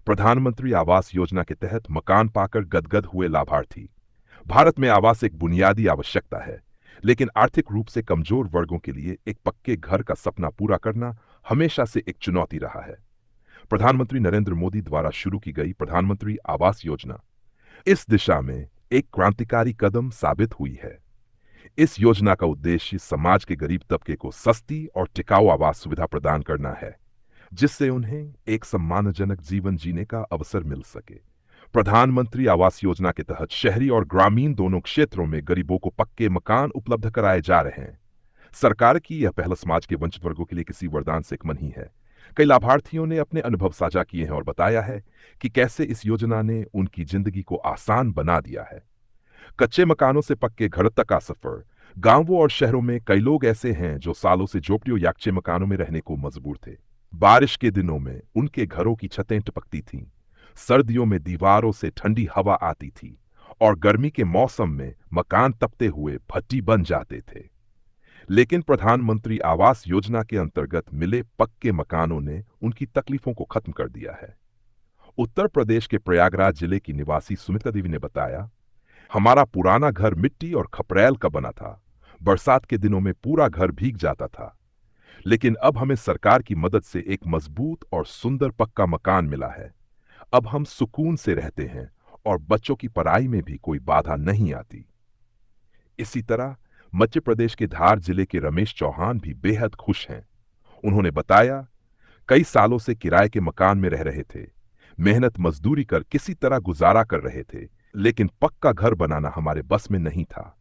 प्रधानमंत्री आवास योजना के तहत मकान पाकर गदगद हुए लाभार्थी। भारत में आवास एक बुनियादी आवश्यकता है, लेकिन आर्थिक रूप से कमजोर वर्गों के लिए एक पक्के घर का सपना पूरा करना हमेशा से एक चुनौती रहा है। प्रधानमंत्री नरेंद्र मोदी द्वारा शुरू की गई प्रधानमंत्री आवास योजना इस दिशा में एक क्रांतिकारी कदम साबित हुई है। इस योजना का उद्देश्य समाज के गरीब तबके को सस्ती और टिकाऊ आवास सुविधा प्रदान करना है, जिससे उन्हें एक सम्मानजनक जीवन जीने का अवसर मिल सके। प्रधानमंत्री आवास योजना के तहत शहरी और ग्रामीण दोनों क्षेत्रों में गरीबों को पक्के मकान उपलब्ध कराए जा रहे हैं। सरकार की यह पहल समाज के वंचित वर्गों के लिए किसी वरदान से कम नहीं है। कई लाभार्थियों ने अपने अनुभव साझा किए हैं और बताया है कि कैसे इस योजना ने उनकी जिंदगी को आसान बना दिया है। कच्चे मकानों से पक्के घर तक का सफर। गांवों और शहरों में कई लोग ऐसे हैं जो सालों से झोपड़ियों या कच्चे मकानों में रहने को मजबूर थे। बारिश के दिनों में उनके घरों की छतें टपकती थीं, सर्दियों में दीवारों से ठंडी हवा आती थी और गर्मी के मौसम में मकान तपते हुए भट्टी बन जाते थे। लेकिन प्रधानमंत्री आवास योजना के अंतर्गत मिले पक्के मकानों ने उनकी तकलीफों को खत्म कर दिया है। उत्तर प्रदेश के प्रयागराज जिले की निवासी सुमित्रा देवी ने बताया, हमारा पुराना घर मिट्टी और खपरेल का बना था। बरसात के दिनों में पूरा घर भीग जाता था, लेकिन अब हमें सरकार की मदद से एक मजबूत और सुंदर पक्का मकान मिला है। अब हम सुकून से रहते हैं और बच्चों की पढ़ाई में भी कोई बाधा नहीं आती। इसी तरह मध्य प्रदेश के धार जिले के रमेश चौहान भी बेहद खुश हैं। उन्होंने बताया, कई सालों से किराए के मकान में रह रहे थे, मेहनत मजदूरी कर किसी तरह गुजारा कर रहे थे, लेकिन पक्का घर बनाना हमारे बस में नहीं था।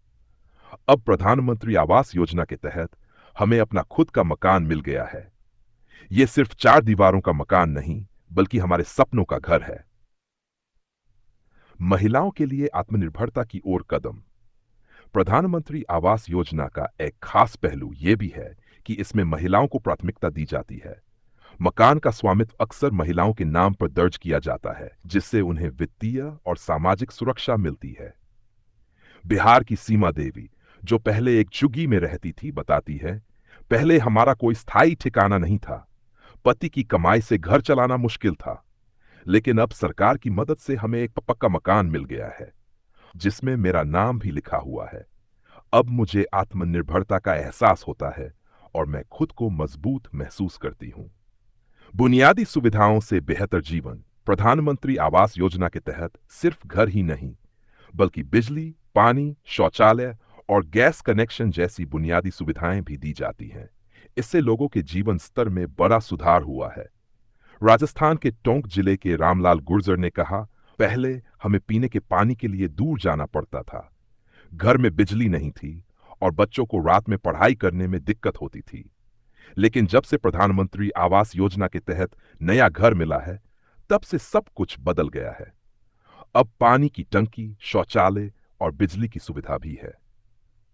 अब प्रधानमंत्री आवास योजना के तहत हमें अपना खुद का मकान मिल गया है। यह सिर्फ 4 दीवारों का मकान नहीं, बल्कि हमारे सपनों का घर है। महिलाओं के लिए आत्मनिर्भरता की ओर कदम। प्रधानमंत्री आवास योजना का एक खास पहलू यह भी है कि इसमें महिलाओं को प्राथमिकता दी जाती है। मकान का स्वामित्व अक्सर महिलाओं के नाम पर दर्ज किया जाता है, जिससे उन्हें वित्तीय और सामाजिक सुरक्षा मिलती है। बिहार की सीमा देवी, जो पहले एक झुग्गी में रहती थी, बताती है, पहले हमारा कोई स्थायी ठिकाना नहीं था। पति की कमाई से घर चलाना मुश्किल था, लेकिन अब सरकार की मदद से हमें एक पक्का मकान मिल गया है, जिसमें मेरा नाम भी लिखा हुआ है। अब मुझे आत्मनिर्भरता का एहसास होता है और मैं खुद को मजबूत महसूस करती हूं। बुनियादी सुविधाओं से बेहतर जीवन। प्रधानमंत्री आवास योजना के तहत सिर्फ घर ही नहीं, बल्कि बिजली, पानी, शौचालय और गैस कनेक्शन जैसी बुनियादी सुविधाएं भी दी जाती हैं। इससे लोगों के जीवन स्तर में बड़ा सुधार हुआ है। राजस्थान के टोंक जिले के रामलाल गुर्जर ने कहा, पहले हमें पीने के पानी के लिए दूर जाना पड़ता था, घर में बिजली नहीं थी और बच्चों को रात में पढ़ाई करने में दिक्कत होती थी। लेकिन जब से प्रधानमंत्री आवास योजना के तहत नया घर मिला है, तब से सब कुछ बदल गया है। अब पानी की टंकी, शौचालय और बिजली की सुविधा भी है।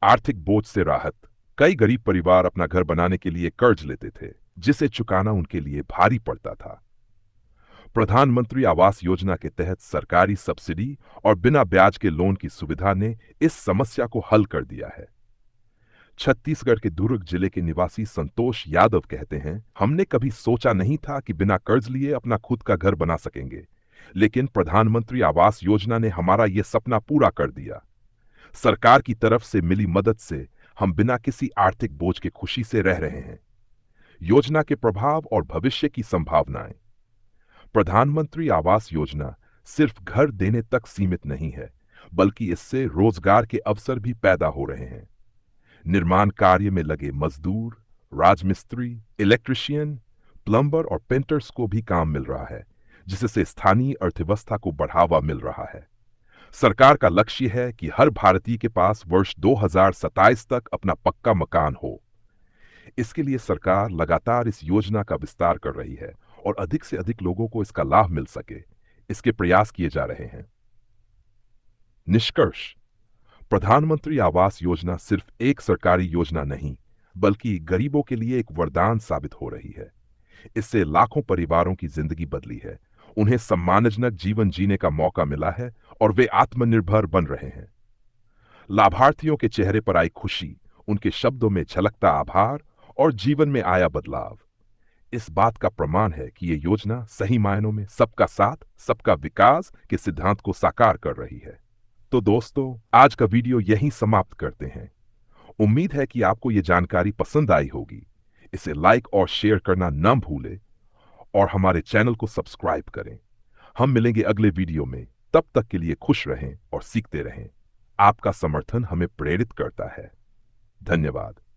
आर्थिक बोझ से राहत। कई गरीब परिवार अपना घर बनाने के लिए कर्ज लेते थे, जिसे चुकाना उनके लिए भारी पड़ता था। प्रधानमंत्री आवास योजना के तहत सरकारी सब्सिडी और बिना ब्याज के लोन की सुविधा ने इस समस्या को हल कर दिया है। छत्तीसगढ़ के दुर्ग जिले के निवासी संतोष यादव कहते हैं, हमने कभी सोचा नहीं था कि बिना कर्ज लिए अपना खुद का घर बना सकेंगे, लेकिन प्रधानमंत्री आवास योजना ने हमारा यह सपना पूरा कर दिया। सरकार की तरफ से मिली मदद से हम बिना किसी आर्थिक बोझ के खुशी से रह रहे हैं। योजना के प्रभाव और भविष्य की संभावनाएं। प्रधानमंत्री आवास योजना सिर्फ घर देने तक सीमित नहीं है, बल्कि इससे रोजगार के अवसर भी पैदा हो रहे हैं। निर्माण कार्य में लगे मजदूर, राजमिस्त्री, इलेक्ट्रिशियन, प्लम्बर और पेंटर्स को भी काम मिल रहा है, जिससे स्थानीय अर्थव्यवस्था को बढ़ावा मिल रहा है। सरकार का लक्ष्य है कि हर भारतीय के पास वर्ष 2027 तक अपना पक्का मकान हो। इसके लिए सरकार लगातार इस योजना का विस्तार कर रही है और अधिक से अधिक लोगों को इसका लाभ मिल सके, इसके प्रयास किए जा रहे हैं। निष्कर्ष। प्रधानमंत्री आवास योजना सिर्फ एक सरकारी योजना नहीं, बल्कि गरीबों के लिए एक वरदान साबित हो रही है। इससे लाखों परिवारों की जिंदगी बदली है, उन्हें सम्मानजनक जीवन जीने का मौका मिला है और वे आत्मनिर्भर बन रहे हैं। लाभार्थियों के चेहरे पर आई खुशी, उनके शब्दों में झलकता आभार और जीवन में आया बदलाव, इस बात का प्रमाण है कि ये योजना सही मायनों में सबका साथ सबका विकास के सिद्धांत को साकार कर रही है। तो दोस्तों, आज का वीडियो यहीं समाप्त करते हैं। उम्मीद है कि आपको ये जानकारी पसंद आई होगी। इसे लाइक और शेयर करना न भूलें और हमारे चैनल को सब्सक्राइब करें। हम मिलेंगे अगले वीडियो में। तब तक के लिए खुश रहें और सीखते रहें। आपका समर्थन हमें प्रेरित करता है। धन्यवाद।